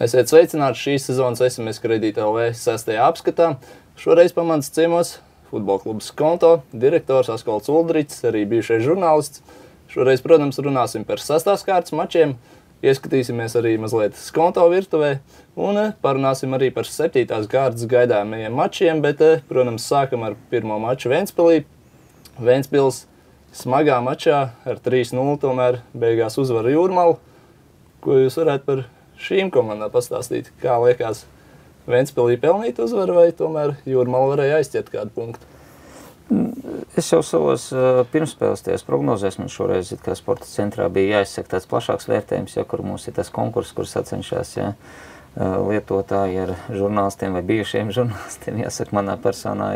Esiet sveicināti šīs sezonas SMS Kredīta LV 6. apskatā. Šoreiz pamans ciemos futbola klubs Skonto, direktors Askolds Uldriķis, arī bijušais žurnālists. Šoreiz, protams, runāsim par 6. kārtas mačiem, ieskatīsimies arī mazliet Skonto virtuvē un parunāsim arī par 7. kārtas gaidāmajiem mačiem, bet, protams, sākam ar pirmo maču Ventspilī. Ventspils smagā mačā ar 3-0 tomēr beigās uzvara Jūrmalu. Ko jūs varētu par šīm komandām pastāstīt? Kā liekas, Ventspilī pelnīt uzvaru vai tomēr Jūrmala varēja aizķert kādu punktu? Es jau savos pirmspēles tajās prognozēs, man šoreiz kā sporta centrā bija jāizsaka tāds plašāks vērtējums, kur mums ir tas konkurss, kur sacenšās lietotāji ar žurnālistiem vai bijušiem žurnālistiem, jāsaka manā personā.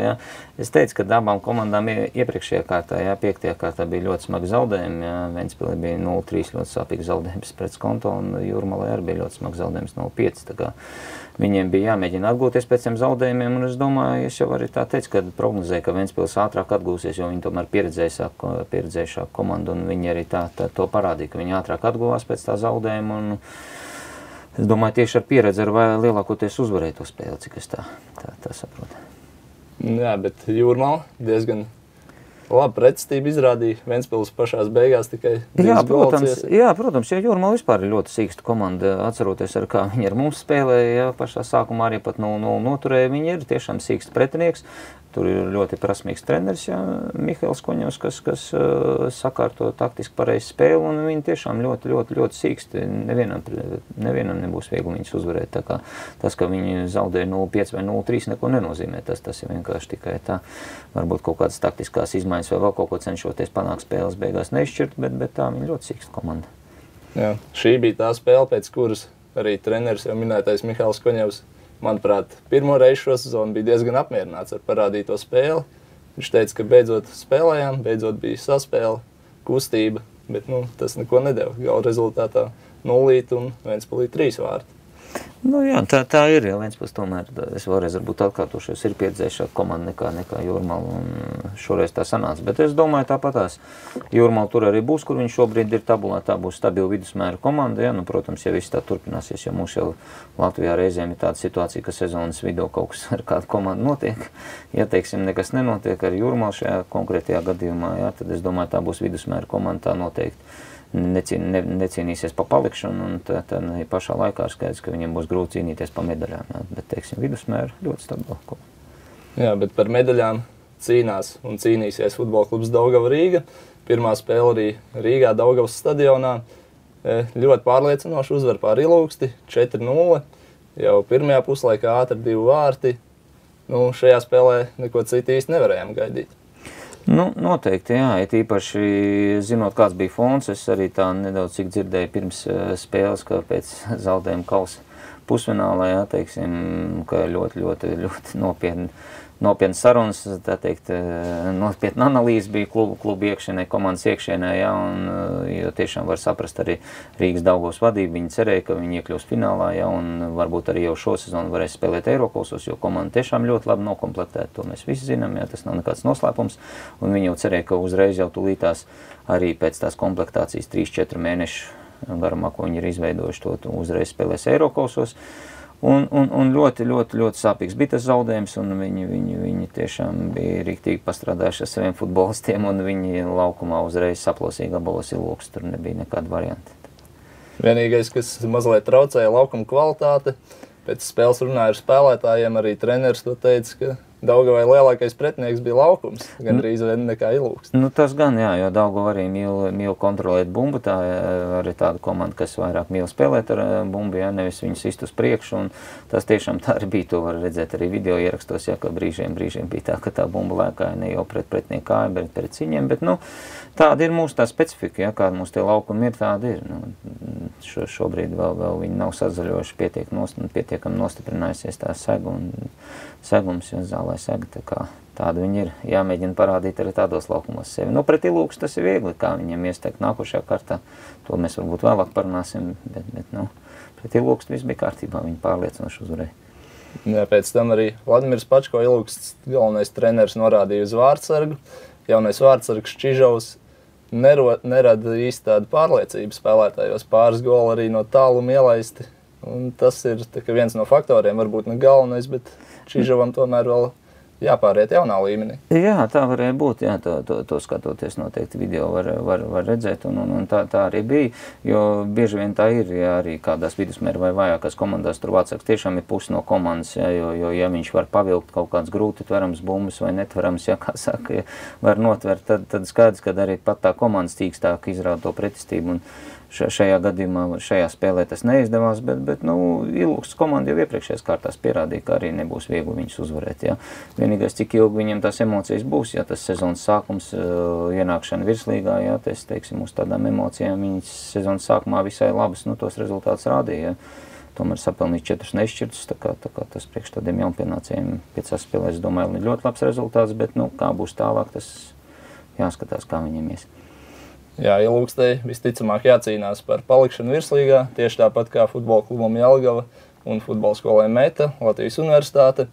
Es teicu, ka abām komandām iepriekšējā kārtā, 5. kārtā bija ļoti smagi zaudējumi. Ventspilī bija 0-3 ļoti sāpīgi zaudējums pret Skonto un Jūrmalai arī bija ļoti smagi zaudējums 0-5. Tā kā viņiem bija jāmēģina atgūties pēc tiem zaudējumiem, un es domāju, es jau arī tā teicu, kad prognozēju, ka Ventspils ātrāk atgūsies, jo viņi tomēr pieredzējušāk komandu, un viņi arī to parādīja, ka viņi ātrāk atguvās pēc tā zaudējuma, un es domāju, tieši ar pieredzi ar lielākoties uzvarēja to spēli, cik es tā saprotu. Jā, bet Jūrmala diezgan labi pretestību izrādīja. Ventspils pašās beigās tikai 2 gols. Jā, protams, jo Jūrmala vispār ir ļoti sīksta komanda, atceroties ar kā viņi ar mums spēlēja, pašā sākumā arī pat 0-0 noturēja. Viņi ir tiešām sīksts pretinieks. Tur ir ļoti prasmīgs treneris, Mihails Koņevs, kas sakārto taktiski pareizi spēli, un viņi tiešām ļoti sīksti. Nevienam nebūs viegli viņus uzvarēt. Tā kā tas, ka viņi zaudēja 0-5 vai 0-3, neko nenozīmē. Tas ir vienkārši tikai tā, varbūt kaut kādas taktiskās izmaiņas vai vēl kaut ko cenšoties panākt spēles beigās neizšķirt, bet tā viņi ļoti sīksta komanda. Jā, šī bija tā spēle, pēc kuras arī treneris jau minētais Mihails Koņevs, manuprāt, pirmo reizi šo sezonu bija diezgan apmierināts ar parādīto spēli. Viņš teica, ka beidzot spēlējām, beidzot bija saspēle, kustība, bet tas neko nedeva. Gala rezultātā 0 un Ventspilī 3 vārti. Jā, tā ir, ja Ventspils tomēr, es vēlreiz varbūt atkārtošos, ir pieredzējušāka komanda nekā Jūrmala, un šoreiz tā sanāca. Bet es domāju, tāpatās Jūrmala tur arī būs, kur viņš šobrīd ir tabulā, tā būs stabila vidusmēra komanda, protams, ja viss tā turpināsies, jo mums jau Latvijā reizēm ir tāda situācija, ka sezonas vidū kaut kas ar kādu komandu notiek. Ja, teiksim, nekas nenotiek ar Jūrmalu šajā konkrētajā gadījumā, tad es domāju, tā būs vidusmēra komanda, tā noteikti necīnīsies pa palikšanu, un tad pašā laikā ir skaidrs, ka viņiem būs grūti cīnīties pa medaļām. Bet, teiksim, vidusmēra ļoti stabila. Jā, bet par medaļām cīnās un cīnīsies futbola klubs Daugava Rīga. Pirmā spēle arī Rīgā Daugavas stadionā. Ļoti pārliecinoši uzvar pār Ilūksti 4-0. Jau pirmajā puslaikā ātri 2 vārti. Šajā spēlē neko citu īsti nevarējām gaidīt. Noteikti, jā. Ja īpaši zinot, kāds bija fons, es arī tā nedaudz cik dzirdēju pirms spēles, ka pēc zaudējuma kausa pusfinālā, teiksim, ka ļoti nopietnas sarunas, tā teikt, nopietna analīze bija klubu iekšienē, komandas iekšienē, jo tiešām var saprast arī Rīgas Daugavas vadību. Viņi cerēja, ka viņi iekļūs finālā, un varbūt arī jau šo sezonu varēs spēlēt Eirokosos, jo komanda tiešām ļoti labi nokomplektēta. To mēs visi zinām, tas nav nekāds noslēpums, un viņi jau cerēja, ka uzreiz jau tūlītās arī pēc tās komplektācijas 3-4 mēnešu garumā, ko viņi ir izveidojuši, to uzreiz spēlēs Eirokosos. Un ļoti sāpīgs bija tas zaudējums, un viņi tiešām bija rīktīgi pastrādājuši ar saviem futbolistiem, un viņi laukumā uzreiz saplosīja gabalos Ilūksti, tur nebija nekāda varianta. Vienīgais, kas mazliet traucēja, laukuma kvalitāte. Pēc spēles runāja ar spēlētājiem, arī treneris to teica, ka Daugavai lielākais pretinieks bija laukums, gandrīz vien nekā Ilūksti. Tas gan, jā, jo Daugava arī mīl kontrolēt bumbu, tā arī tāda komanda, kas vairāk mīl spēlēt ar bumbu, nevis viņus ist uz priekšu, un tas tiešām tā arī bija, to var redzēt arī video ierakstos, ka brīžiem bija tā, ka tā bumba lēkāja ne jau pret pretinieku kāju, bet pret ciņiem, bet, tāda ir mūsu tā specifika, kāda mums tie laukumi ir, tāda ir. Šobrīd vēl viņi nav sazaļojuši pietiekami nostiprinājusies tā sega un segums, jo zālē sega, tā kā tāda viņi ir. Jāmēģina parādīt arī tādos laukumos sevi. Pret Ilūksti tas ir viegli, kā viņiem iesteikt nākošajā kārtā. To mēs varbūt vēlāk parunāsim, bet pret Ilūksti viss bija kārtībā, viņi pārliecinoši uzvarēja. Jā, pēc tam arī Vladimirs Pačko, Ilūksts galvenais treneris, norādīja uz vārdsargu. Jaunais vārdsargs Čižovs nerada īsti tādu pārliecību spēlētājos. Pāris goli arī no tāluma ielaisti. Un tas ir viens no faktoriem, varbūt ne galvenais, bet Čižavam tomēr vēl jāpāriet jaunā līmenī. Jā, tā varēja būt, jā, to skatoties noteikti video var redzēt, un tā arī bija, jo bieži vien tā ir, ja arī kādās vidusmēra vai vājākās komandās tur Vācāks tiešām ir pusi no komandas, jā, jo ja viņš var pavilkt kaut kāds grūti tverams bumbas vai netverams, ja kā saka, ja var notvert, tad skaidrs, kad arī pat tā komandas tīkstāk izrāda to pretestību, un šajā gadījumā, šajā spēlē tas neizdevās, bet Ilūkstas komanda jau iepriekšējās kārtās pierādīja, ka arī nebūs viegli viņus uzvarēt. Ja. Vienīgais, cik ilgi viņiem tās emocijas būs, ja tas sezonas sākums, ienākšana virslīgā, ja, tas, teiksim, uz tādām emocijām viņas sezonas sākumā visai labas, tos rezultātus rādīja. Ja. Tomēr sapelnīt 4 nešķirtus, tā kā tas priekš tādiem jaunpienācējiem 5 spēlēs, domāju, ir ļoti labs rezultāts, bet, kā būs tālāk, tas jāskatās, kā viņiem ies. Jā, Ilūkstei visticamāk jācīnās par palikšanu virslīgā, tieši tāpat kā futbola klubam Jelgava un futbola skolai Meta, Latvijas universitāte.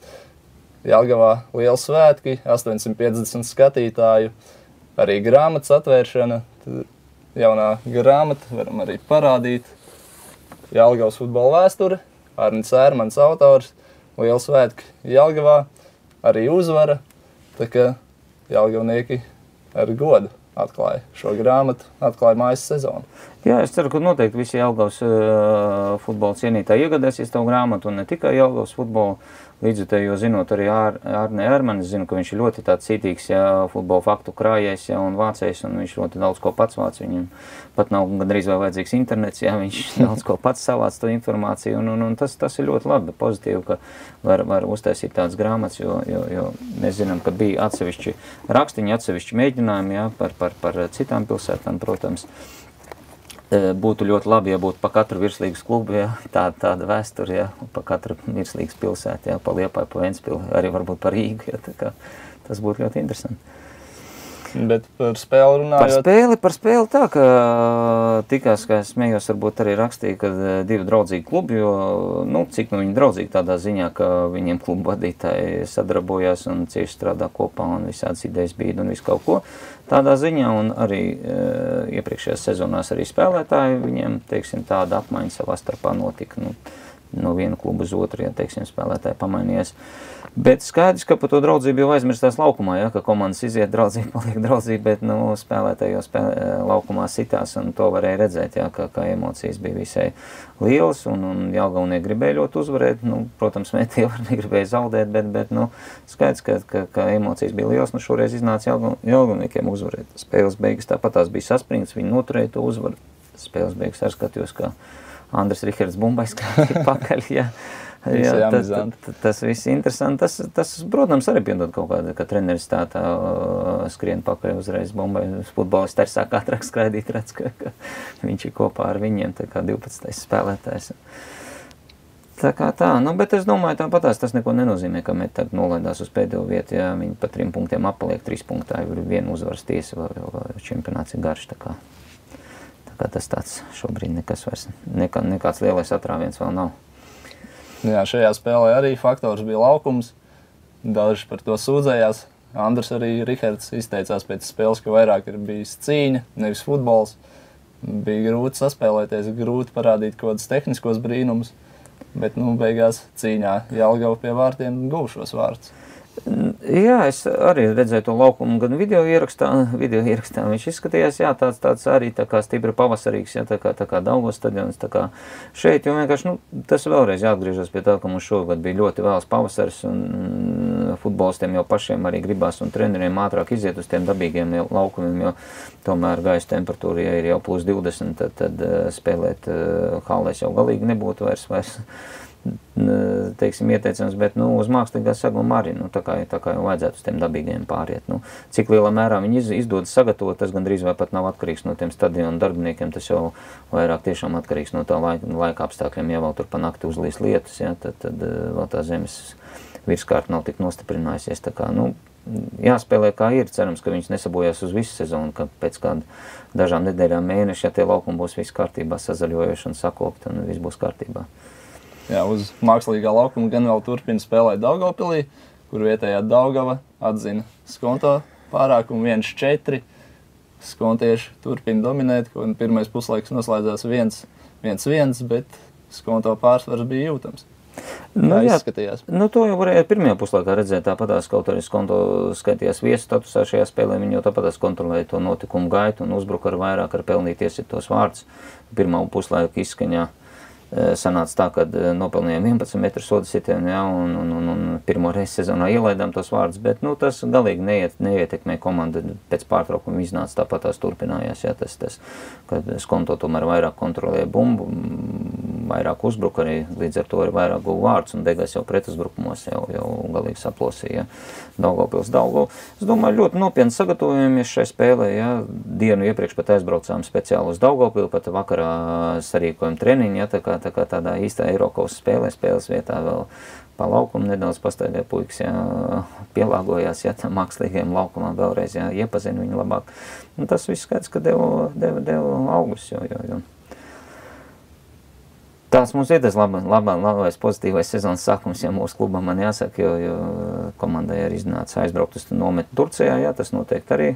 Jelgavā liels svētki, 850 skatītāju, arī grāmatas atvēršana, jaunā grāmata, varam arī parādīt. Jelgavas futbola vēsture, Arnis Ērmans autors, liels svētki Jelgavā, arī uzvara, tā kā jelgavnieki ar godu atklāja šo grāmatu, atklāja mājas sezonu. Jā, es ceru, ka noteikti visi Jelgavas futbola cienītāji iegādāsies tavu grāmatu, un ne tikai Jelgavas futbola līdzutēji, jo zinot arī Arni Ērmani, es zinu, ka viņš ir ļoti tāds cītīgs, ja, futbola faktu krājējs, ja, un vācējs, un viņš ļoti daudz ko pats vāc, viņam pat nav gandrīz vai vajadzīgs internets, ja, viņš daudz ko pats savāc to informāciju, un tas ir ļoti labi, pozitīvi, ka var uztaisīt tādas grāmatas, jo mēs zinām, ka bija atsevišķi rakstiņi, atsevišķi mēģinājumi, ja, par citām pilsētām, protams. Būtu ļoti labi, ja būtu pa katru virslīgas klubu, ja, tāda vēsture, ja, pa katru virslīgas pilsētu, ja, pa Liepāju, pa Ventspili, arī varbūt par Rīgu, ja, tā kā tas būtu ļoti interesanti. Bet par spēli runājot? Par spēli tā, ka tikās, kā es smējos, varbūt arī rakstīja, ka 2 draudzīgi klubi, jo, cik viņi draudzīgi tādā ziņā, ka viņiem klubu vadītāji sadarbojās un cieši strādā kopā un visādas idejas bīda un visu kaut ko. Tādā ziņā un arī iepriekšējās sezonās arī spēlētāji, viņiem, teiksim, tāda apmaiņa savā starpā notika, no viena kluba uz otru, ja, teiksim, spēlētāji pamainījās. Bet skaidrs, ka par to draudzību jau aizmirstās laukumā, ja, ka komandas iziet draudzīgi, paliek draudzīgi, bet, spēlētāji jau laukumā sitās un to varēja redzēt, ja, ka emocijas bija visai lielas un Jelgavnieki gribēja ļoti uzvarēt, protams, Meti jau negribēja zaudēt, bet skaidrs, ka emocijas bija lielas, šoreiz iznāca Jelgavniekiem uzvarēt. Spēles beigas tāpat tās bija saspringts, viņi noturēja to uzvaru. Spēles beigas arī skatījos, kā Andris Rihards Bumbais skrēja pakaļ, ja. Jā, tas viss interesanti. Tas, protams, arī piedod kaut kāda, ka treneris tā skrien pakaļ uzreiz Bumbai. Futbolisti arī sāk ātrāk skraidīt, redz, ka viņš ir kopā ar viņiem, tā kā 12. spēlētājs. Tā kā tā, bet es domāju, tāpatās tas neko nenozīmē, ka Meti tagad nolaidās uz pēdējo vietu, ja viņi pa 3 punktiem appaliek 3 punktā, ir viena uzvaras tiesa, vēl čempionāts ir garš, tā kā tas tāds šobrīd nekas vairs, nekāds lielais atrāviens vēl nav. Jā, šajā spēlē arī faktors bija laukums. Daži par to sūdzējās. Andris arī Rihards izteicās pēc spēles, ka vairāk ir bijis cīņa, nevis futbols. Bija grūti saspēlēties, grūti parādīt kaut kādus tehniskos brīnumus, bet beigās cīņā Jelgava pie vārtiem guva šos vārtus. Jā, es arī redzēju to laukumu gan video ierakstā viņš izskatījās, jā, tāds arī tā kā stipri pavasarīgs, jā, tā kā Daugavas stadions, tā kā šeit, jo vienkārši, tas vēlreiz jāatgriežas pie tā, ka mums šogad bija ļoti vēls pavasaris un futbolistiem jau pašiem arī gribās un treneriem ātrāk iziet uz tiem dabīgiem laukumiem, jo tomēr gaisa temperatūra, ja ir jau plus 20, tad spēlēt hallēs jau galīgi nebūtu vairs teiksim, ieteicams, bet uz mākslīgā seguma arī, tā kā jau vajadzētu uz tiem dabīgiem pāriet. Cik lielā mērā viņi izdodas sagatavot, tas gandrīz vai pat nav atkarīgs no tiem stadionu darbiniekiem, tas jau vairāk tiešām atkarīgs no tā laika apstākļiem, ja vēl tur pa nakti uzlīs lietus, ja, tad vēl tā zemes virskārta nav tik nostiprinājusies, tā kā, jāspēlē kā ir, cerams, ka viņas nesabojās uz visu sezonu, ka pēc kāda dažām nedēļām mēneši, ja tie laukumi būs viss kārtībā, sazaļojuši un sakopti un viss būs kārtībā. Jā, uz mākslīgā laukuma gan vēl turpina spēlēt Daugavpilī, kur vietējā Daugava atzina Skonto pārākumu 1-4. Skontieši turpina dominēt, un pirmais puslaiks noslēdzās 1-1, bet Skonto pārsvars bija jūtams. Nu, jā, izskatījās. Nu, to jau varēja pirmajā puslaikā redzēt, tāpatās, kaut arī Skonto skaitījās viesu statusā šajā spēlē, viņi jau tāpatās kontrolēja to notikumu gaitu un uzbruka ar vairāk ar pelnīt iesitos vārdus. Pirmā puslaika izskaņā sanāca tā, kad nopelnījām 11 metru sodu sitienu, jā, un pirmo reizi sezonā ielaidām tos vārdus, bet, nu, tas galīgi neietekmē komandu, pēc pārtraukuma iznāca tāpat tās turpinājās, jā, tas, kad Skonto tomēr vairāk kontrolēja bumbu, vairāk uzbruka arī, līdz ar to arī vairāk guva vārdus, un beigās jau pretuzbrukumos jau galīgi saplosīja Daugavpils Daugava. Es domāju, ļoti nopietni sagatavojamies šai spēlē, jā, dienu iepriekš pat aizbraucām speciāli uz Daugavpilu, pat vakarā sarīkojam treniņu, jā, tā kā tādā īstā Eirokausas spēles vietā vēl pa laukumu nedaudz pastaigāja puikas, jā, pielāgojās, jā, tam mākslīgiem laukumā vēlreiz, jā, iepazina viņu labāk. Un tas viss skaidrs, ka deva augus, jo. Tāds mums ir tas labais pozitīvais sezonas sākums, ja mūsu klubam man jāsaka, jo komandai arī iznāca aizbraukt uz nometni Turcijā, jā, tas noteikti arī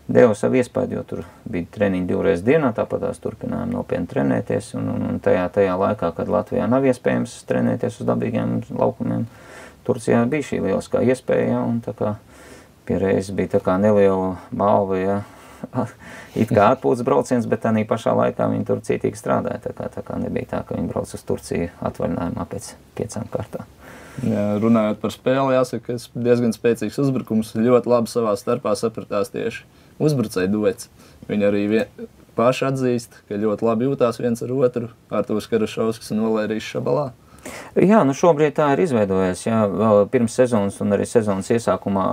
deva savu iespēju, jo tur bija treniņi 2 reizes dienā, tāpat tās turpinājām nopietni trenēties, un tajā laikā, kad Latvijā nav iespējams trenēties uz dabīgiem laukumiem, Turcijā bija šī lieliskā iespēja, un tā kā pie reizes bija tā kā neliela balva, jā, it kā atpūtas brauciens, bet tādā pašā laikā viņi tur cītīgi strādāja, tā kā nebija tā, ka viņi brauc uz Turciju atvaļinājumā pēc 5 kārtām. Jā, runājot par spēli, jāsaka, ka diezgan spēcīgs uzbrukums, ļoti labi savā starpā sapratās tieši uzbrucēju duets. Viņi arī paši atzīst, ka ļoti labi jūtās viens ar otru, Artūrs Karašovskis un Valērijas Šabalā. Jā, nu šobrīd tā ir izveidojies, jā, vēl pirms sezonas un arī sezonas iesākumā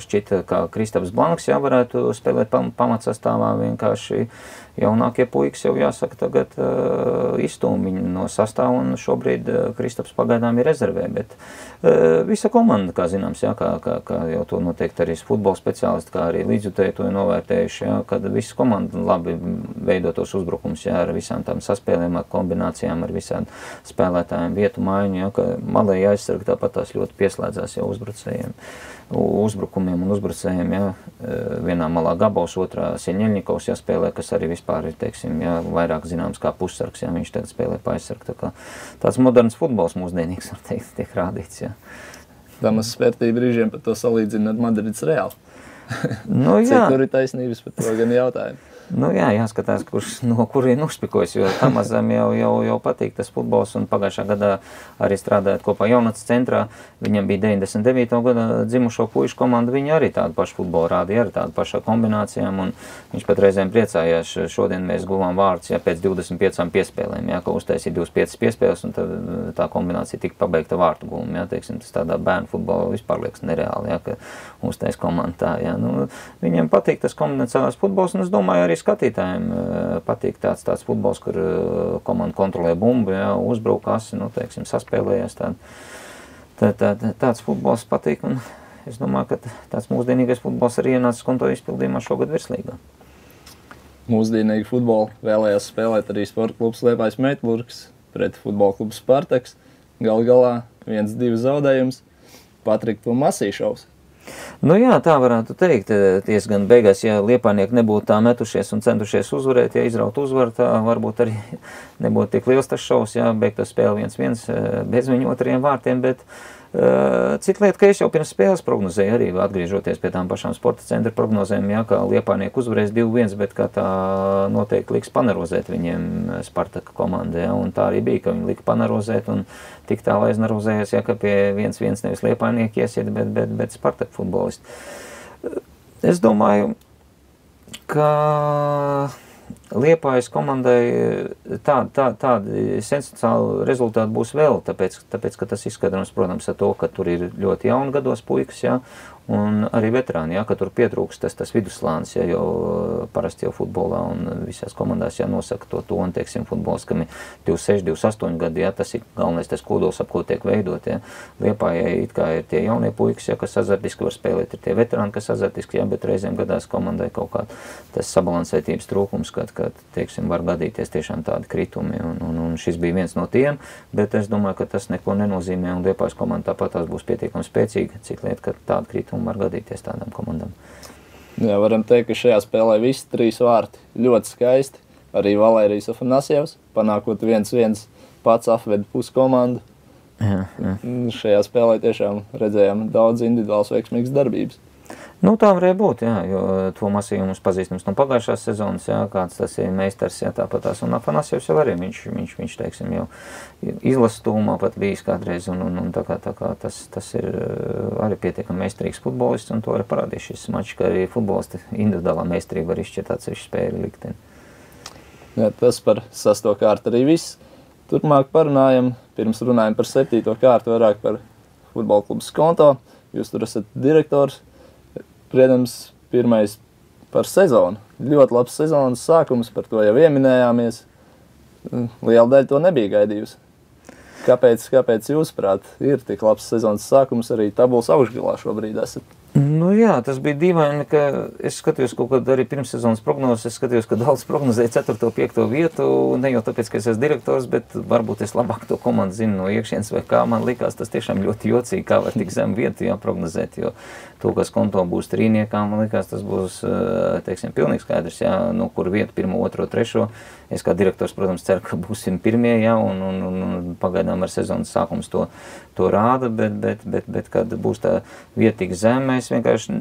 šķita, ka Kristaps Blanks, jā, varētu spēlēt pamatsastāvā, vienkārši jaunākie puikas jau jāsaka tagad izstūm viņu no sastāva, un šobrīd Kristaps pagaidām ir rezervē, bet visa komanda, kā zināms, jā, kā jau to noteikti arī futbola speciālisti, kā arī līdzjutēji to ir novērtējuši, jā, kad visa komanda labi veidotos uzbrukums, jā, ar visām tām saspēlēm, ar kombinācijām, ar visām spēlētājiem vietu maiņu, jā, ka malēji aizsargi tāpat tās ļoti pieslēdzās jau uzbrukumiem un uzbrucējiem, jā, vienā malā Gabovs, otrā Sieņeļņikovs jāspēlē, kas arī vispār ir, teiksim, jā, vairāk zināms kā pussargs, jā, viņš tagad spēlē pa aizsargu, tā kā tāds moderns futbols mūsdienīgs, var teikt, tiek rādīts, jā. Damas spērtī brīžiem par to salīdzina ar Madrids Reāli. Nu, jā. Cik tur ir taisnības par to gan jautājumu? Nu jā, jāskatās, no kurien uzpikojas, jo pamazām jau patīk tas futbols, un pagājušā gadā arī strādājot kopā jaunatnes centrā, viņam bija 99. gada dzimušo puišu komanda, viņi arī tādu pašu futbolu rādīja, ar tādu pašu kombinācijām, un viņš pat reizēm priecājās, šodien mēs guvām vārdus, jā, pēc 25 piespēlēm, jā, ka uztaisīja 25 piespēles, un tā kombinācija tika pabeigta vārtu gūmu, jā, teiksim, tas tādā bērnu futbola vispār liekas nereāli, jā, ka uztais komanda tā, jā, nu, viņiem patīk tas kombinācijās futbols, un es domāju, arī skatītājiem patīk tāds futbols, kur komanda kontrolē bumbu, jā, uzbrauka asi, nu, teiksim, saspēlējās tāds futbols patīk, un es domāju, ka tāds mūsdienīgais futbols arī ienāca Skonto izpildījumā šogad virslīgā. Mūsdienīgi futbolu vēlējās spēlēt arī sporta klubs Liepājas Meitburgs pret futbola klubu Spartaks. Galā 1-2 zaudējums, Patrika to masīšaus. Nu jā, tā varētu teikt, gan beigās, ja liepājnieki nebūtu tā metušies un centušies uzvarēt, ja izraut uzvaru, tā varbūt arī nebūtu tik liels tas šovs, jā, beigta spēle 1-1 bez viņu otriem vārtiem, bet cita lieta, ka es jau pirms spēles prognozēju arī, atgriežoties pie tām pašām sporta centra prognozēm, jā, ka liepājnieki uzvarēs 2-1, bet kā tā noteikti liks panerozēt viņiem Spartaka komandē, jā, un tā arī bija, ka viņi lika panerozēt un tik tā aiznarozējās, jā, ka pie 1-1 nevis liepājnieki iesiet, bet Spartaka futbolisti. Es domāju, ka Liepājas komandai tādi sensacionāli rezultāti būs vēl, tāpēc, ka tas izskaidrojums, protams, ar to, ka tur ir ļoti jauni gados puikas, jā, un arī veterāni, jā, ka tur pietrūks tas viduslāns, jā, jo parasti jau futbolā un visās komandās jānosaka to toni, teiksim, futbols, kam ir 26, 28 gadi, jā, tas ir galvenais tas kodols, ap ko tiek veidot, jā. Liepājai it kā ir tie jaunie puikas, jā, kas azartiski var spēlēt, ir tie veterāni, kas azartiski, jā, bet reizēm gadās komandai kaut kā tas sabalansētības trūkums, kad teiksim, var gadīties tiešām tādi kritumi, un šis bija viens no tiem, bet es domāju, ka tas neko nenozīmē, un Liepājas komanda tāpat tās būs pietiekami spēcīga, cik lieta, ka tāda krituma var gadīties tādām komandām. Jā, varam teikt, ka šajā spēlē visi 3 vārti ļoti skaisti, arī Valērijas Afanasjevs, panākot 1-1 pats apveda pusi komandu. Šajā spēlē tiešām redzējām daudz individuāls veiksmīgas darbības. Nu, tā varēja būt, jā, jo to Masiju mums pazīstams no pagājušās sezonas, jā, kāds tas ir meistars, jā, tāpat tās, un Afanasjevs jau arī, viņš, teiksim, jau izlases tūmā pat bijis kādreiz, un tā kā tas ir arī pietiekami meistarīgs futbolists, un to arī parādīja šis mačs, ka arī futbolisti individuālā meistarība var izšķirt atsevišķu spēļu likteni. Jā, tas par 6. kārtu arī viss. Turpmāk parunājam, pirms runājam par 7. kārtu, vairāk par futbola klubu Skonto. Jūs tur esat direktors. Protams, pirmais par sezonu. Ļoti labs sezonas sākums, par to jau ieminējāmies. Liela daļa to nebija gaidījusi. Kāpēc jūsuprāt ir tik labs sezonas sākums arī tabulas augšgalā šobrīd esat? Nu jā, tas bija dīvaini, ka es skatījos kaut kad arī pirmssezonas prognozes, es skatījos, ka daudz prognozēja 4. 5. vietu, ne jau tāpēc, ka es esmu direktors, bet varbūt es labāk to komandu zinu no iekšienes vai kā. Man likās tas tiešām ļoti jocīgi, kā var tik zem vietu jāprognozēt, jo to, kas Skonto būs trīniekā, man likās tas būs, teiksim, pilnīgi skaidrs, jā, nu, kur vietu 1., 2., 3. Es kā direktors, protams, ceru, ka būsim pirmie, jā, un pagaidām ar sezonas sākums to rāda, bet kad būs tā vieta tik zem, es vienkārši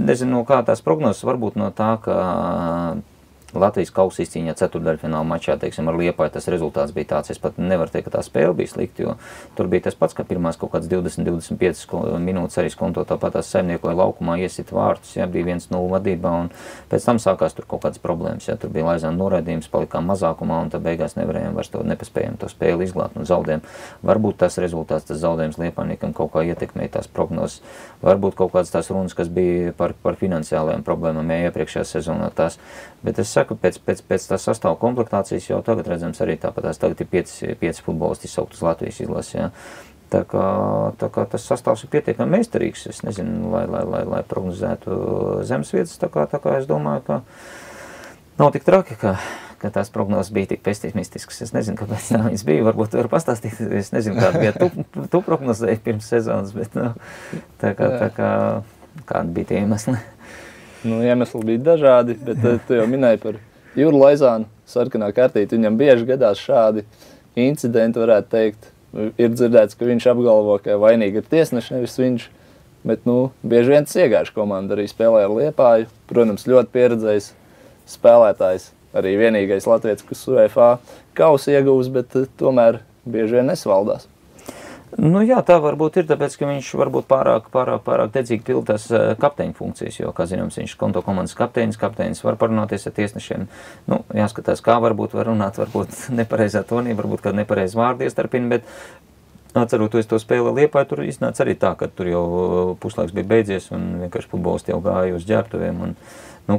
nezinu, no kā tās prognozes, varbūt no tā, ka Latvijas kausa izcīņā ceturtdaļfināla mačā, teiksim, ar Liepāju tas rezultāts bija tāds, es pat nevaru teikt, ka tā spēle bija slikta, jo tur bija tas pats, ka pirmās kaut kāds 20-25 minūtes arī Skonto tāpat tās saimniekoja laukumā, iesit vārtus, jā, bija 1-0 vadībā, un pēc tam sākās tur kaut kādas problēmas, jā, tur bija Laizāna noraidījums, palikām mazākumā, un tad beigās nevarējām vairs nepaspējām to spēli izglābt un zaudējām. Varbūt tas rezultāts, tas zaudējums Liepājniekam kaut kā ietekmēja tās prognozes, varbūt kaut kādas tās runas, kas bija par finansiālajām problēmām, jā, iepriekšējā sezonā tās, bet es saku, pēc tās sastāvu komplektācijas jau tagad redzams arī tāpatās, tagad ir 5 futbolisti izsaukt uz Latvijas izlasi, jā. Tā kā tas sastāvs ir pietiekami meistarīgs, es nezinu, lai prognozētu zemes vietas, tā kā es domāju, ka nav tik traki, ka tās prognozes bija tik pesimistiskas. Es nezinu, kāpēc tā viņas bija, varbūt tu vari pastāstīt, es nezinu, kāda bija tu prognozēji pirms sezonas, bet tā kā kāda bija tie iemesli. Nu, iemesli bija dažādi, bet tu jau minēji par Juru Laizānu, sarkanā kartīte. Viņam bieži gadās šādi incidenti, varētu teikt. Ir dzirdēts, ka viņš apgalvo, ka vainīgi ir tiesneši, nevis viņš. Bet, bieži vien tas iegājuši komanda arī spēlē ar Liepāju. Protams, ļoti pieredzējis spēlētājs. Arī vienīgais latvietis, kas UEFA kausu iegūs, bet tomēr bieži vien nesvaldās. Nu jā, tā varbūt ir, tāpēc, ka viņš varbūt pārāk dedzīgi pilda tās kapteiņa funkcijas, jo, kā zināms, viņš Skonto komandas kapteinis var parunāties ar tiesnešiem. Nu, jāskatās, kā varbūt var runāt, varbūt nepareizā tonī, varbūt kādu nepareizu vārdu iestarpina, bet atceroties to spēli Liepāju, tur iznāca arī tā, ka tur jau puslaiks bija beidzies un vienkārši futbolisti jau gāja uz ģērbtuviem un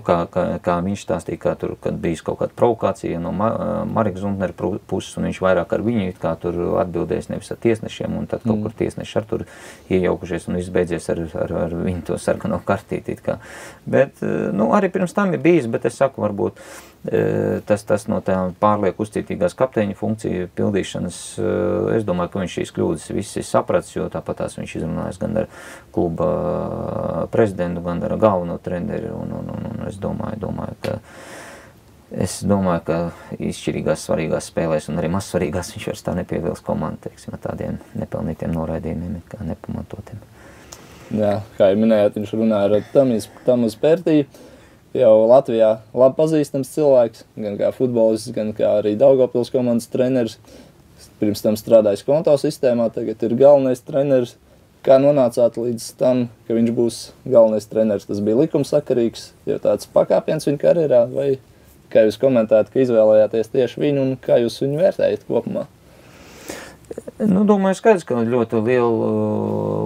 kā viņš stāstīja, kā tur, kad bijis kaut kāda provokācija no Marika Zuntnera puses, un viņš vairāk ar viņu it kā tur atbildējis nevis ar tiesnešiem, un tad kaut kur tiesneši ar tur iejaukušies un izbeidzies ar viņu to sarkano kartīti it kā. Bet, arī pirms tam ir bijis, bet es saku, varbūt tas no tā pārlieku uzcītīgās kapteiņa funkciju pildīšanas, es domāju, ka viņš šīs kļūdas viss ir sapratis, jo tāpat tās viņš izrunājas gan ar kluba prezidentu, gan ar galveno treneri, un es domāju, ka izšķirīgās svarīgās spēlēs un arī mazsvarīgās viņš vairs tā nepievils komandu, teiksim, ar tādiem nepelnītiem noraidījumiem, kā nepamatotiem. Jā, kā jau minējāt, viņš runāja ar Tamas Pērtiju. Jau Latvijā labi pazīstams cilvēks, gan kā futbolists, gan kā arī Daugavpils komandas treneris. Pirms tam strādājis Skonto sistēmā, tagad ir galvenais treneris. Kā nonācāt līdz tam, ka viņš būs galvenais treneris? Tas bija likumsakarīgs, jo tāds pakāpiens viņa karjerā, vai kā jūs komentējat, ka izvēlējāties tieši viņu un kā jūs viņu vērtējat kopumā? Domāju, skaidrs, ka ļoti lielu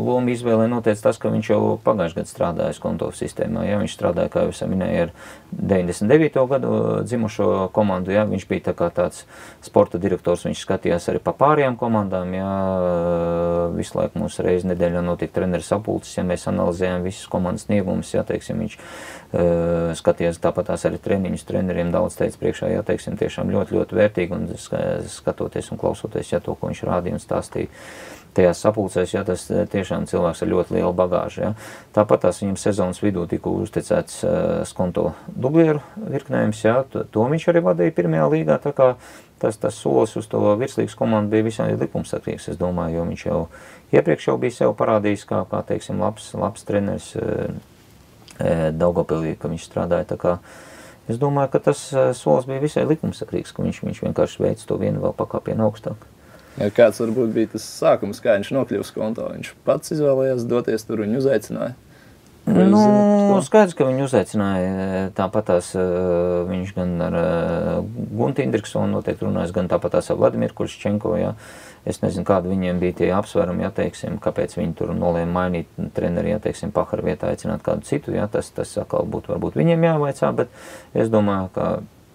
lomu izvēlē noteica tas, ka viņš jau pagājušajā gadā strādāja Skonto sistēmā. Ja, viņš strādāja, kā jūs minēja, ar 99. gadu dzimušo komandu. Ja, viņš bija tā kā tāds sporta direktors, viņš skatījās arī pa pārējām komandām. Ja, visu laiku mums reizi nedēļā notika treneris sapulces, ja mēs analizējām visus komandas sniegumus. Ja, teiksim, viņš skatījās tāpatās arī treniņus treneriem daudz teica priekšā. Ja, teiksim, tiešām ļoti, ļoti vērtīgi un skatoties un klausoties, ja to, ko viņš rādīja un stāstīja. tajās sapulcēs, ja tas tiešām cilvēks ar ļoti lielu bagāžu. Ja. Tāpat tās viņam sezonas vidū tika uzticēts Skonto dublieru virknējums, ja, to viņš arī vadīja pirmajā līgā, tā kā tas solis uz to virslīgas komandu bija visai likumsakrīgs, es domāju, jo viņš jau iepriekš jau bija sev parādījis, kā teiksim, labs treneris Daugavpilī, ka viņš strādāja, tā kā es domāju, ka tas solis bija visai likumsakrīgs, ka viņš vienkārši veic to vienu vēl pakāpienu augstāk. Ja kāds varbūt bija tas sākums, kā viņš nokļuva Skonto? Viņš pats izvēlējās doties tur, viņu uzaicināja? Skaidrs, ka viņu uzaicināja, tāpatās viņš gan ar Gunti Indriksonu noteikti runājas, gan tāpatās ar Vladimiru Kurščenko, ja. Es nezinu, kādi viņiem bija tie apsvērumi, ja, teiksim, kāpēc viņi tur nolēma mainīt treneri, ja, teiksim, Pahara vietā aicināt kādu citu, ja, tas atkal būtu varbūt viņiem jāvaicā, bet es domāju, ka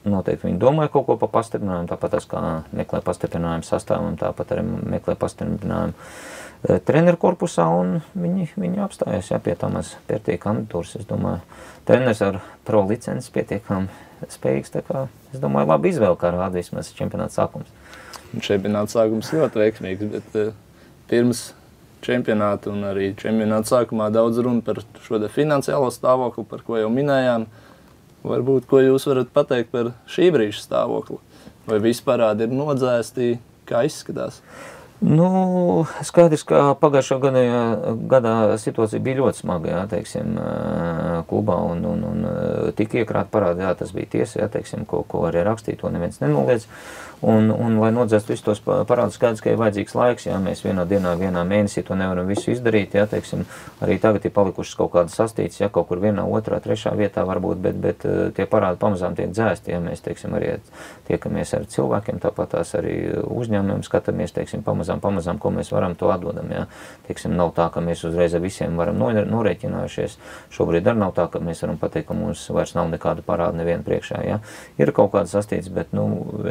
noteikti viņi domāja kaut ko pa pastiprinājumu, tāpat tas kā meklē pastiprinājumu sastāvam, tāpat arī meklē pastiprinājumu treneru korpusā, un viņi apstājās, ja, pie tāmas pērtīja kandidatūras, es domāju, treneris ar pro licences pietiekami spējīgs, tā kā, es domāju, labi izvēle, kā rāda vismaz čempionāta sākums. Čempionāta sākums ļoti veiksmīgs, bet pirms čempionāta un arī čempionāta sākumā daudz runa par šo finansiālo stāvokli, par ko jau minējām. Varbūt, ko jūs varat pateikt par šī brīža stāvokli? Vai visi parādi ir nodzēsti, kā izskatās? Skaidrs, ka pagājušā gadā situācija bija ļoti smaga, jā, teiksim, klubā un tika iekrāt parādi, jā, tas bija tiesa, jā, teiksim, ko arī rakstīja, to neviens nenoliedz. Un lai nodzēst visus tos parādus, skaidrs, ka ir vajadzīgs laiks, jā, mēs vienā dienā, vienā mēnesī to nevaram visu izdarīt, jā, teiksim, arī tagad ir palikušas kaut kādas sastītas, jā, kaut kur vienā, otrā, trešā vietā varbūt, bet tie parādi pamazām tiek dzēsti, jā, mēs, teiksim, arī tiekamies ar cilvēkiem, tāpat tās arī uzņēmumiem skatāmies, teiksim, pamazām, ko mēs varam, to atdodam, jā, teiksim, nav tā, ka mēs uzreiz ar visiem varam norēķinājušies, šobrīd arī nav tā, ka mēs varam pateikt, ka mums vairs nav nekāda parāda neviena priekšā, jā, ir kaut kādas sastītas, bet,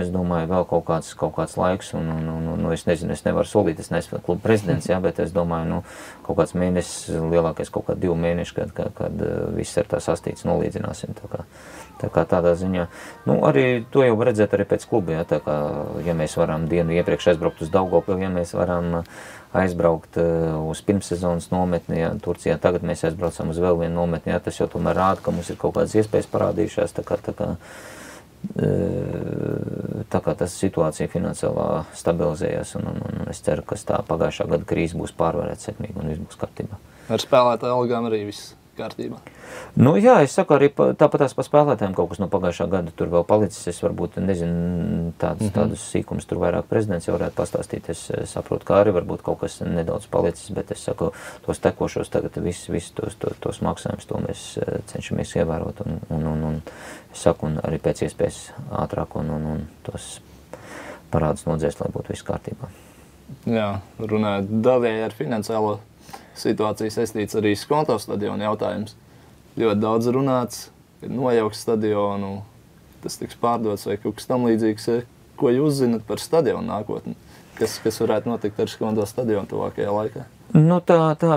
es domāju, vēl kaut kāds laiks, un es nezinu, es nevaru solīt, es neesmu kluba prezidents, jā, bet es domāju, kaut kāds mēnesis, lielākais kaut kādi 2 mēneši, kad viss ar tā sastītas nolīdzināsim, tā kā tādā ziņā. Arī to jau redzēt arī pēc kluba, jā, tā kā, ja mēs varam dienu iepriekš aizbraukt uz Daugavpili, ja mēs varam aizbraukt uz pirmssezonas nometni, jā, Turcijā, tagad mēs aizbraucam uz vēl vienu nometni, jā, tas jau tomēr rāda, ka mums ir kaut kādas iespējas parādījušās, tā kā tas situācija finansiālā stabilizējas, un es ceru, ka tā pagājušā gada krīze būs pārvarēta sekmīgi un viss būs kārtībā. Ar spēlētāju algām arī viss kārtībā? Jā, es saku arī tāpatās pa spēlētājiem kaut kas no pagājušā gada tur vēl palicis, es varbūt nezinu tādus sīkumus, tur vairāk prezidents jau varētu pastāstīt, es saprotu, kā arī varbūt kaut kas nedaudz palicis, bet es saku, tos tekošos tagad visus tos maksājumus, to mēs cenšamies ievērot, un es saku, un arī pēc iespējas ātrāk, un tos parādus nodzēst, lai būtu viss kārtībā. Jā, runājot daļēji ar finansiālo situācija saistīts arī Skonto stadiona jautājums. Ļoti daudz runāts, ir nojauks stadionu, tas tiks pārdots vai kaut kas tam līdzīgs. Ko jūs zinat par stadionu nākotni? Kas varētu notikt ar Skonto stadionu tuvākajā laikā? Tā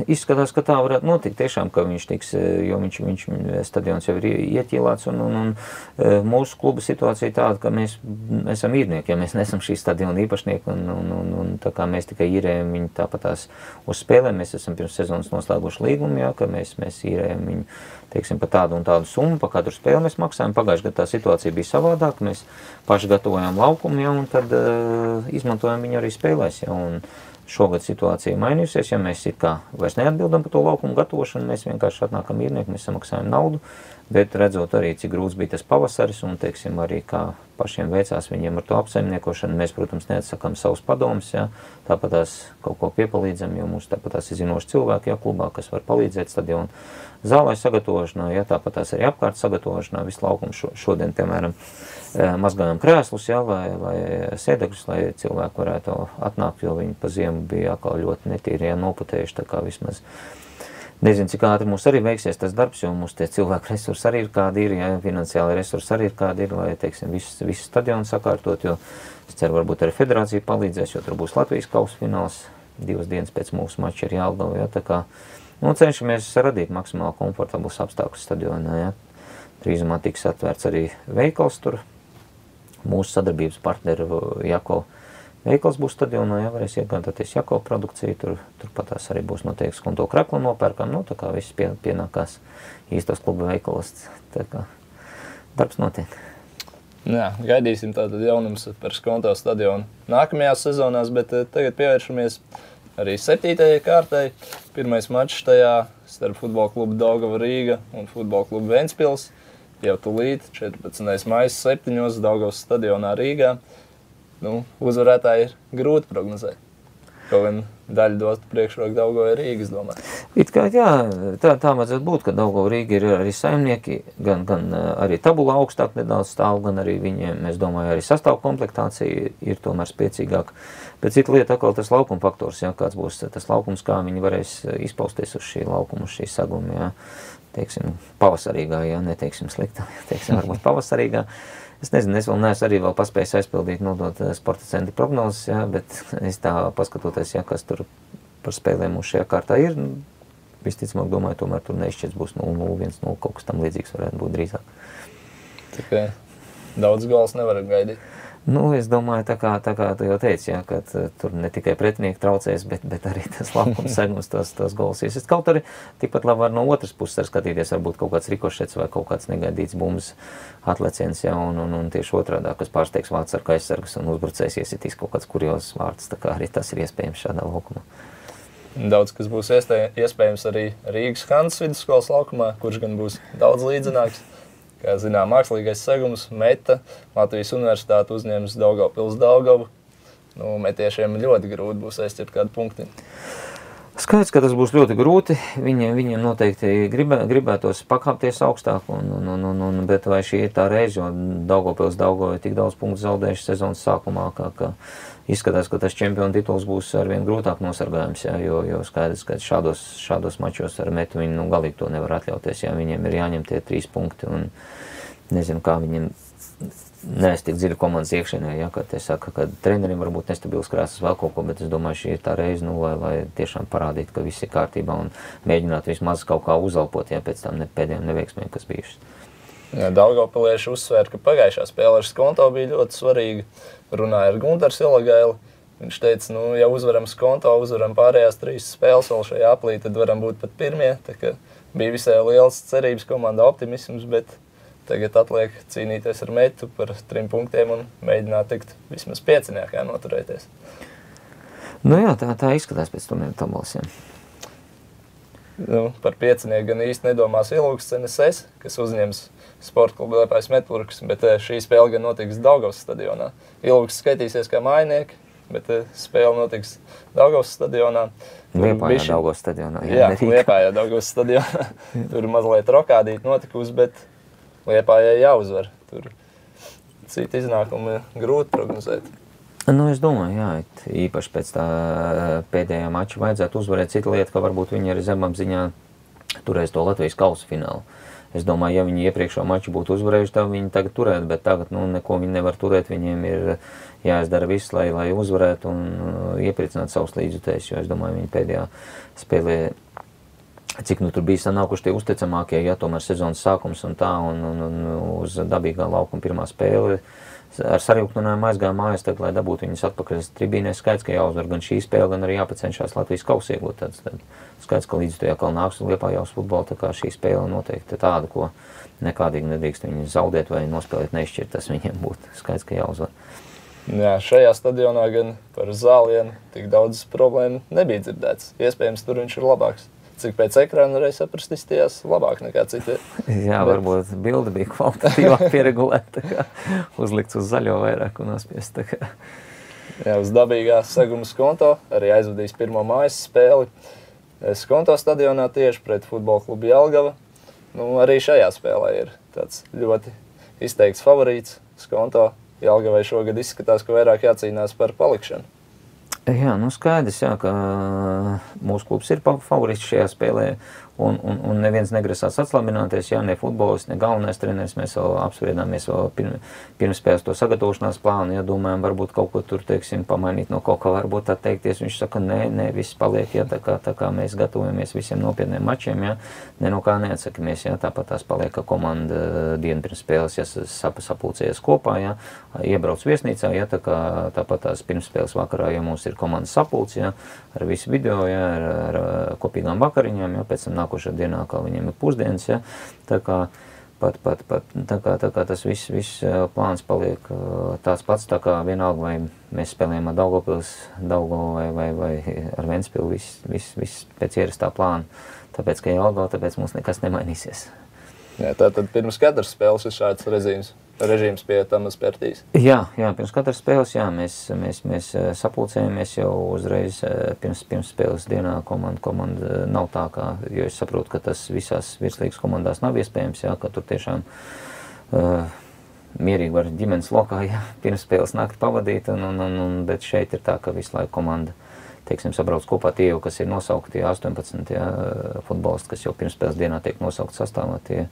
izskatās, ka tā varētu notikt tiešām, ka viņš tiks, jo viņš stadions jau ir ieķīlāts, un mūsu kluba situācija tāda, ka mēs esam īrnieki, ja mēs nesam šī stadiona īpašnieki, un tā kā mēs tikai īrējam viņu tāpatās uz spēlēm, mēs esam pirms sezonas noslēguši līgumu, jā, ka mēs īrējam viņu, teiksim, pa tādu un tādu summu, pa katru spēli mēs maksājam. Pagājušajā gadā tā situācija bija savādāka, mēs paši gatavojām laukumu, jā, un tad izmantojam viņu arī spēlēs, jā, un šogad situācija mainījusies, ja mēs it kā vairs neatbildam par to laukumu gatavošanu, mēs vienkārši atnākam īrnieki, mēs samaksājam naudu, bet redzot arī, cik grūts bija tas pavasaris, un, teiksim, arī kā pašiem veicās viņiem ar to apsaimniekošanu, mēs, protams, neatsakām savus padomus, jā, tāpatās kaut ko piepalīdzam, jo mums tāpatās ir zinoši cilvēki, jā, klubā, kas var palīdzēt stadionu zālē sagatavošanā, jā, tāpatās arī apkārt sagatavošanā, visu laukumu šodien, piemēram, mazgājām krēslus, jā, lai sēdekļus, lai cilvēki varētu atnākt, jo viņi pa ziemu bija atkal ļoti netīri, jā, noputējuši, tā kā vismaz nezinu, cik ātri mums arī veiksies tas darbs, jo mums tie cilvēku resursi arī ir kādi ir, jā, finansiāli resursi arī ir kādi ir, lai, teiksim, visu stadionu sakārtot, jo es ceru, varbūt arī federācija palīdzēs, jo tur būs Latvijas kausa fināls 2 dienas pēc mūsu mača ir Jelgava, jā, tā kā, cenšamies radīt maksimāli komfortablus apstākļus stadionā, jā. Drīzumā tiks atvērts arī veikals tur, mūsu sadarbības partneri Jako veikals būs stadionā, jā, varēs iegādāties Jako produkciju, turpatās arī būs noteikti skonto kreklu nopērkam, nu, tā kā viss pienākās īstos kluba veikalos, tā kā darbs notiek. Jā, gaidīsim tātad jaunums par skonto stadionu nākamajās sezonās, bet tagad pievēršamies arī 7. kārtai. Pirmais mačs tajā starp futbola klubu Daugava Rīga un futbola klubu Ventspils. Jau tūlīt 14. maijs 7. Daugavas stadionā Rīgā. Nu, uzvarētāji ir grūti prognozēt. Kaut gan daļa dot priekšroku Daugavai Rīgas, domāju. It kā, jā, tā vajadzētu būt, ka Daugava Rīga ir arī saimnieki, gan arī tabula augstāk nedaudz stāv, gan arī viņiem, es domāju, arī sastāv komplektācija ir tomēr spēcīgāka. Bet cita lieta atkal tas laukuma faktors, jā, kāds būs tas laukums, kā viņi varēs izpausties uz šī laukuma, uz šī saguma, jā, teiksim, pavasarīgā, jā, neteiksim sliktā, teiksim, varbūt pavasarīgā. Es nezinu, es vēl neesmu arī vēl paspējis aizpildīt, nodot sporta centra prognozes, jā, bet es tā paskatoties, jā, kas tur par spēlēm mums šajā kārtā ir, visticamāk domāju, tomēr tur neizšķiets būs 0-0, 1-0, kaut kas tam līdzīgs varētu būt drīzāk. Tikai daudz gols nevaram gaidīt. Nu, es domāju, tā kā tu jau teici, jā, ka tur ne tikai pretinieki traucēs, bet arī tas laukums segums tos gols iesist. Kaut arī tikpat labi var no otras puses ar skatīties, varbūt kaut kāds rikošets vai kaut kāds negaidīts bumbas atleciens, jā, un tieši otrādā, kas pārsteigs vārdsargu aizsargus un uzbrucējs iesitīs kaut kāds kuriozs vārds, tā kā arī tas ir iespējams šādā laukumā. Daudz, kas būs iespējams arī Rīgas Hanzas vidusskolas laukumā, kurš gan būs daudz līdzenāks. Kā zinām, mākslīgais segums, meta, Latvijas universitāte uzņems Daugavpils Daugavu. Nu, metiešiem ļoti grūti būs aizķert kādu punktiņu. Skaidrs, ka tas būs ļoti grūti. Viņiem noteikti gribētos pakāpties augstāk, bet vai šī ir tā reize, jo Daugavpils Daugava ir tik daudz punktu zaudējuši sezonas sākumā, ka izskatās, ka tas čempionu tituls būs arvien grūtāk nosargājums, jā, jo skaidrs, ka šādos mačos ar metu viņi galīgi to nevar atļauties, jā, viņiem ir jāņem tie 3 punkti un nezinu, kā viņiem neesmu tik dziļi komandas iekšienē, jā, kad es saku, ka trenerim varbūt nestabils krāsas vēl kaut ko, bet es domāju, šī ir tā reize, nu, lai tiešām parādītu, ka viss ir kārtībā un mēģināt vismaz kaut kā uzalpot, jā, pēc tam pēdējiem neveiksmēm, kas bijušas. Jā, Daugavpilieši uzsvēra, ka pagājušā spēle ar Skonto bija ļoti svarīga. Runāja ar Guntars Ilagailu. Viņš teica, nu, ja uzvaram Skonto, uzvaram pārējās 3 spēles vēl šajā aplī, tad varam būt pat pirmie. Tā kā bija visai liels cerības komanda optimisms, bet tagad atliek cīnīties ar metu par 3 punktiem un mēģināt tikt vismaz 5. noturēties. Nu jā, tā izskatās pēc turnīra tabulas, jā. Nu, par 5. gan īsti nedomās Ilūgas CNSS, kas uzņems sporta klubu Liepājas Metburgs, bet šī spēle gan notiks Daugavas stadionā. Ilūgas skaitīsies kā mājnieki, bet spēle notiks Daugavas stadionā. Liepājā Daugavas stadionā. Jā, Liepājā Daugavas stadionā. Tur mazliet rokādīt notikusi, bet Liepājai jāuzvar. Tur citi iznākumi grūti prognozēt. Nu, es domāju, jā, īpaši pēc tā pēdējā mača vajadzētu uzvarēt. Cita lieta, ka varbūt viņi arī zemapziņā turēs to Latvijas kausa finālu. Es domāju, ja viņi iepriekšo maču būtu uzvarējuši, tad viņi tagad turētu, bet tagad, nu, neko viņi nevar turēt. Viņiem ir jāizdara viss, lai uzvarētu un iepriecinātu savus līdzjutējus, jo es domāju, viņi pēdējā spēlē, cik nu tur bija sanākuši tie uzticamākie, ja tomēr sezonas sākums un tā, un uz dabīgā laukuma pirmā spēle. Ar sarūktinājumu aizgāja mājās, tad, lai dabūtu viņus atpakaļ tribīnēs, skaidrs, ka jāuzvar gan šī spēle, gan arī jāpacenšās Latvijas kausu iegūt. Tad skaidrs, ka līdz to jākal nāks un Liepājā uz futbolu, tā kā šī spēle noteikti tāda, ko nekādīgi nedrīkst viņi zaudēt vai nospēlēt neizšķirt, tas viņiem būtu skaidrs, ka jāuzvar. Jā, šajā stadionā gan par zālienu tik daudz problēmu nebija dzirdēts. Iespējams, tur viņš ir labāks. Cik pēc ekrāna varēja saprast, izstījās labāk nekā citi. Jā, varbūt bilde bija kvalitatīvāk pieregulēta, uzlikts uz zaļo vairāk un nospiest. Jā, uz dabīgā seguma Skonto arī aizvadīs pirmo mājas spēli. Skonto stadionā tieši pret futbola klubu Jelgava. Nu, arī šajā spēlē ir tāds ļoti izteikts favorīts. Skonto Jelgavai šogad izskatās, ka vairāk jācīnās par palikšanu. Jā, nu skaidrs, jā, ka mūsu klubs ir favorīts šajā spēlē, un neviens negrasās atslābināties, jā, ne futbolists, ne galvenais treneris, mēs vēl apspriedāmies vēl pirms spēles to sagatavošanās plānu, ja domājam, varbūt kaut ko tur, teiksim, pamainīt no kaut kā, varbūt atteikties, viņš saka, nē, viss paliek, jā, tā kā mēs gatavojamies visiem nopietniem mačiem, jā, ne no kā neatsakamies, jā, tāpat tās paliek, ka komanda dienu pirms spēles, ja sapulcējies kopā, jā, iebrauc viesnīcā, jā, tāpat tās pirms spēles vakarā, ja mums ir komandas sapulce, jā, ar visu video, jā, ar kopīgām vakariņām, jā, pēc tam nākošā dienā, kā viņiem ir pusdienas, ja, tā kā tas viss plāns paliek tāds pats, tā kā vienalga, vai mēs spēlējam ar Daugavpils, vai ar Ventspili, viss pēc ierastā plāna, tāpēc, ka Jelgava, tāpēc mums nekas nemainīsies. Jā, tātad pirms katras spēles ir šāds režīms pie Tamas Pērtīs. Jā, pirms katras spēles, jā, mēs sapulcējamies jau uzreiz pirms spēles dienā komanda nav tā kā, jo es saprotu, ka tas visās virslīgas komandās nav iespējams, jā, ka tur tiešām mierīgi var ģimenes lokā, jā, pirms spēles nakti pavadīt, bet šeit ir tā, ka visu laiku komanda, teiksim, sabrauc kopā tie jau, kas ir nosaukti, 18, jā, futbolisti, kas jau pirms spēles dienā tiek nosaukt sastāvā, tie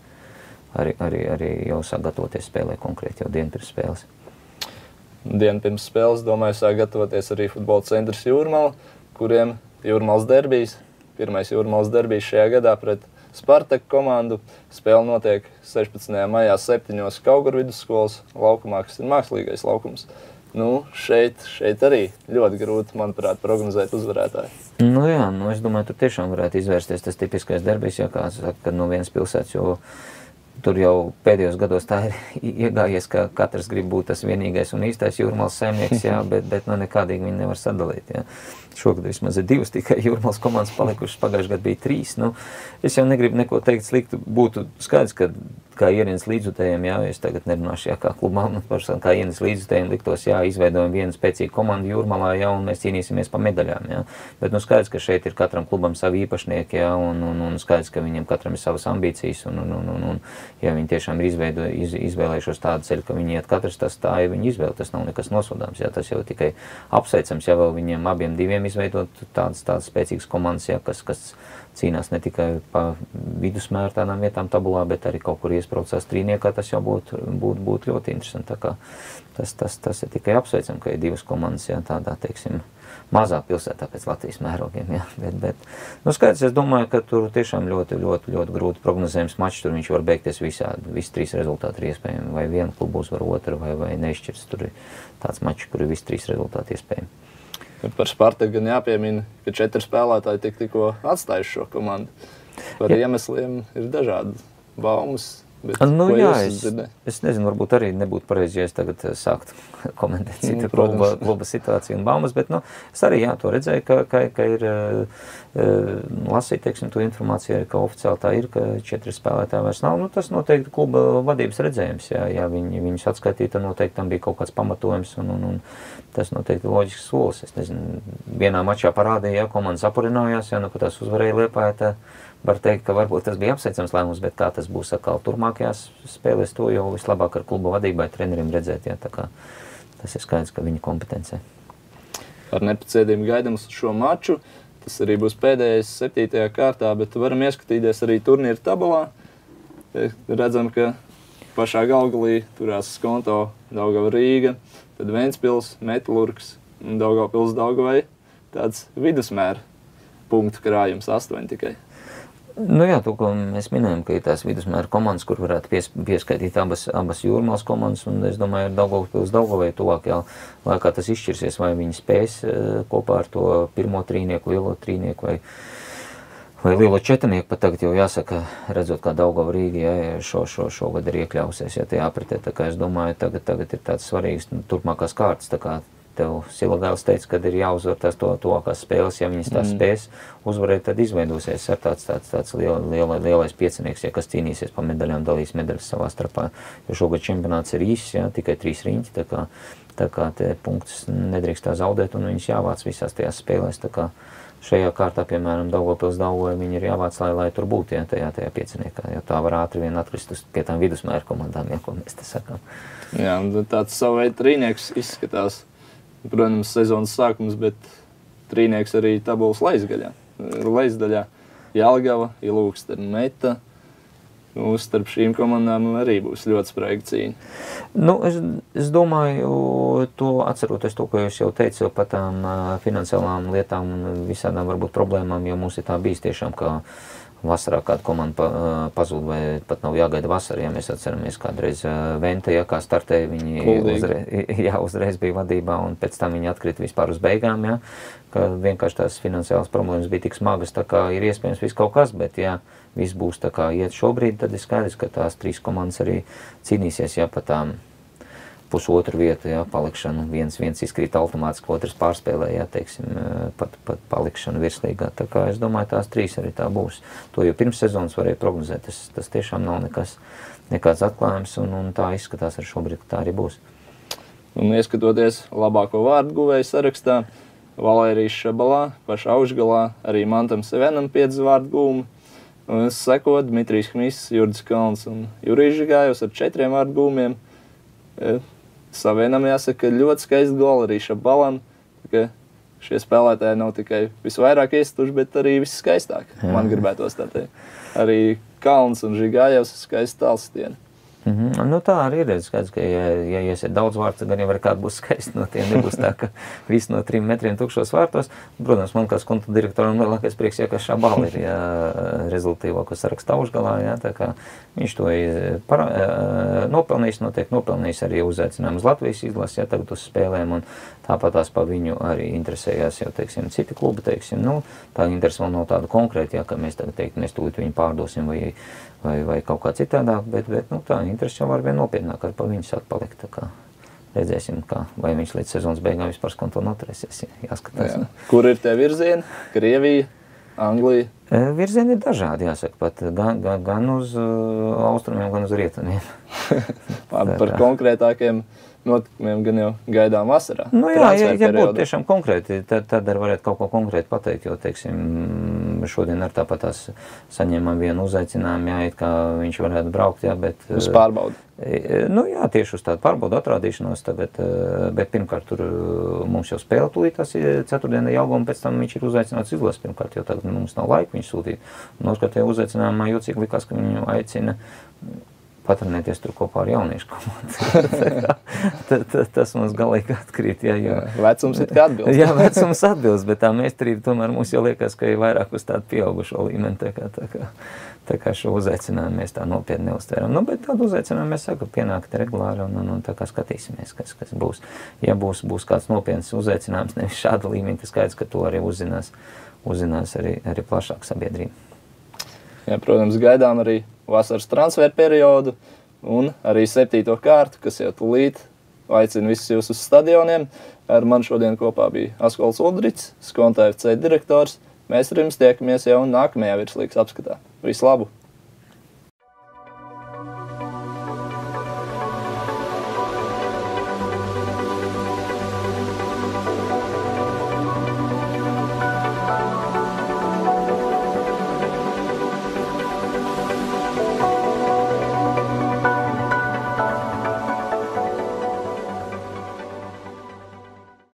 arī jau sāk gatavoties spēlē konkrēti jau dienu pirms spēles. Dienu pirms spēles, domāju, sāk gatavoties arī futbola centrs Jūrmala, kuriem Jūrmalas derbijs, pirmais Jūrmalas derbijs šajā gadā pret Spartak komandu. Spēle notiek 16. maijā 7. Kaugur vidusskolas laukumā, kas ir mākslīgais laukums. Nu, šeit arī ļoti grūti, manuprāt, prognozēt uzvarētāju. Nu jā, es domāju, tur tiešām varētu izvērsties tas tipiskais derbijs, ja kā saka, kad no vienas pilsētas, jo tur jau pēdējos gados tā ir iegājies, ka katrs grib būt tas vienīgais un īstais Jūrmalas saimnieks, jā, bet nekādīgi viņi nevar sadalīt, jā. Šogad vismaz ir 2 tikai Jūrmalas komandas palikušas, pagājušajā gadā bija 3, es jau negribu neko teikt sliktu, būtu skaidrs, ka kā ierīnas līdzjutējiem, jā, es tagad nerunāšu, jā, kā klubā, kā ierīnas līdzjutējiem liktos, jā, izveidojam vienu spēcīgu komandu Jūrmalā, jā, un mēs cīnīsimies pa medaļām, jā. Bet, skaidrs, ka šeit ir katram klubam savi īpašnieki, jā, un skaidrs, ka viņiem katram ir savas ambīcijas, un ja viņi tiešām ir izvēlējušos tādu ceļu, ka viņi iet katrs, tā ir viņa izvēle, tas nav nekas nosodāms, jā, tas jau tikai apsveicams, ja vēl viņiem abiem diviem izveidot tādas spēcīgas komandas, jā, kas cīnās ne tikai pa vidusmēru tādām vietām tabulā, bet arī kaut kur iespraucās trīniekā, tas jau būtu ļoti interesanti. Tā kā tas ir tikai apsveicam, ka ir 2 komandas, jā, tādā, teiksim, mazā pilsētā pēc Latvijas mērogiem, jā, bet skaidrs, es domāju, ka tur tiešām ļoti grūti prognozējums mačs, tur viņš var beigties visādi, visi 3 rezultāti ir iespējami, vai vienu klubu uzvar otru, vai nešķirs, tur ir tāds mačs, kur ir visi 3 rezultāti iespējami. Par Spartaku gan jāpiemina, ka 4 spēlētāji tikko atstājuši šo komandu. Par iemesliem ir dažādi baumas. Bet, jā, es nezinu, varbūt arī nebūtu pareizi, ja es tagad sāktu komentēt citu kluba situāciju un baumas, bet es arī to redzēju, ka ir lasīt, teiksim, to informāciju, ka oficiāli tā ir, ka 4 spēlētāji vairs nav. Tas noteikti kluba vadības redzējums, ja viņus atskaitīja, noteikti tam bija kaut kāds pamatojums un tas noteikti loģisks solis. Es nezinu, vienā mačā parādīja, komandas apurinājās, ka tās uzvarēja Liepāja, var teikt, ka varbūt tas bija apsveicams lēmums, bet kā tas būs atkal turmākajās spēlēs, to jau vislabāk ar kluba vadībai treneriem redzēt, jā, tā kā tas ir skaidrs, ka viņa kompetencē. Ar nepacietību gaidām uz šo maču, tas arī būs pēdējais 7. kārtā, bet varam ieskatīties arī turnīra tabulā. Redzam, ka pašā galgalī turās Skonto, Daugava Rīga, tad Ventspils, Metalurgs un Daugavpils Daugavai tāds vidusmēra punktu krājums 8 tikai. Jā, to, ko mēs minējam, ka ir tās vidusmēra komandas, kur varētu pieskaitīt abas Jūrmalas komandas, un es domāju, ar Daugavpils Daugavai tuvākajā laikā tas izšķirsies, vai viņi spēs kopā ar to pirmo trīnieku, lielo trīnieku vai lielo četrnieku, pat tagad jau jāsaka, redzot, kā Daugava Rīga, šogad ir iekļausies, tajā apritē, tā kā es domāju, tagad ir tāds svarīgs turpmākās kārtas, tā kā tev Silagailis teica, kad ir jāuzvar tās tuvākās spēles, ja viņas tās spēs uzvarēt, tad izveidosies ar tāds lielais piecinieks, kas cīnīsies pa medaļām, dalīs medaļas savā starpā, jo šogad čempionāts ir īsts, tikai 3 riņķi, tā kā te punktus nedrīkst tā zaudēt, un viņas jāvāc visās tajās spēlēs, tā kā šajā kārtā, piemēram, Daugavpils Daugavai, viņi ir jāvāc, lai tur būtu, tajā pieciniekā, jo tā var ātri vien atkrist pie tām vidusmēra komandām, ko mēs te sakām. Jā, tāds savu veidu trīnieks izskatās. Protams, sezonas sākums, bet trīnieks arī tabulas leizdaļā. Jelgava, Ilūkste un Meta. Starp šīm komandām arī būs ļoti spraiga cīņa. Nu, es domāju, to atceroties to, ko jūs jau teicu par tām finansiālām lietām un visādām varbūt problēmām, jo mums ir tā bijis tiešām, ka vasarā kāda komanda pazūd vai pat nav jāgaida vasarā, ja mēs atceramies kādreiz Vente, ja kā startēja, viņi uzreiz bija vadībā un pēc tam viņi atkrita vispār uz beigām, ja, ka vienkārši tās finansiālas problēmas bija tik smagas, tā kā ir iespējams viss kaut kas, bet ja viss būs tā kā iet šobrīd, tad ir skaidrs, ka tās 3 komandas arī cīnīsies, ja pa tām pusotru vietu, ja, palikšanu, viens izkrīt automātiski, otrs pārspēlē, ja, teiksim, pat palikšanu virslīgā. Tā kā es domāju, tās 3 arī tā būs. To jau pirms sezonas varēja prognozēt, tas tiešām nav nekāds atklājums, un tā izskatās ar šobrīd, ka tā arī būs. Un ieskatoties labāko vārdu guvēju sarakstā, Valērijas Šabalā, pašā augšgalā, arī Mantam Sevenam 5 vārdu gūmi. Un es sekot Dmitrijs Hmiss, Jurģis Kalns un Jurijs Žigājos ar 4 vārdu gūmiem. Savienam jāsaka ļoti skaisti goli arī Šabalam, ka šie spēlētāji nav tikai visvairāk iestuši, bet arī visskaistāk. Man gribētos tā teikt. Arī Kalns un Žigājos skaisti tālsitieni. Nu tā arī ir skaidrs, ka ja iesiet daudz vārtus, gan jau var kāds būs skaisti no tiem, nebūs tā, ka viss no 3 metriem tukšos vārtos. Protams, man kā konta direktoram lielākais prieks, ja ka Šabala ir rezultīvāko sarakstu augšgalā, ja, tā kā viņš to ir nopelnījis, notiek nopelnījis arī uzaicinājumu uz Latvijas izlasi, ja tagad uz spēlēm, un tāpat tās pa viņu arī interesējās jau, teiksim, citi klubi, teiksim, nu, tā interesi vēl nav tāda konkrēta, ja, ka mēs tagad teikt, mēs tūlīt viņu pārdosim vai kaut kā citādāk, bet nu, tā interesi jau var vien nopietnāk ar pa viņu sāk palikt, tā kā redzēsim, vai viņš līdz sezonas beigām vispār konto noturēsies, jāskatās. Jā. Kur ir tie virzieni? Krievija, Anglija? Virzieni ir dažādi, jāsaka, pat gan uz austrumiem, gan uz rietumiem. Par konkrētākiem notikumiem gan jau gaidām vasarā. Nu jā, ja būtu tiešām konkrēti, tad varētu kaut ko konkrēti pateikt, jo, teiksim, šodien ar tāpat tās saņēmām vienu uzaicinājumu, jā, it kā viņš varētu braukt, jā, bet... Uz pārbaudu. Nu jā, tieši uz tādu pārbaudu atrādīšanos tagad, bet pirmkārt tur mums jau spēle tūlītās ceturtdiena Jelgava, un pēc tam viņš ir uzaicināts izlases pirmkārt, jo tagad mums nav laika viņu sūtīt. Un otrkārt, tajā uzaicinājumā jocīgi likās, ka viņu aicina patrenēties tur kopā ar jauniešu komandu. Tas mums galīgi atkrīt, jā, jo... Vecums ir kā atbilst. Jā, vecums atbilst, bet tā meistarība tomēr mums jau liekas, ka ir vairāk uz tādu pieaugušo līmeni, tā kā šo uzaicinājumu mēs tā nopietni neuztveram. Nu, bet tādu uzaicinājumu mēs saku, pienākt regulāri un tā kā skatīsimies, kas būs. Ja būs kāds nopietns uzaicinājums, nevis šāda līmeņa, tas skaidrs, ka to arī uzzinās arī plašāk sabiedrība. Jā, protams, gaidām arī vasaras transferu periodu un arī 7. kārtu, kas jau tūlīt aicina visus jūs uz stadioniem. Ar mani šodien kopā bija Askols Uldrics, Skonta FC direktors. Mēs ar jums tiekamies jau nākamajā virslīgas apskatā. Visu labu!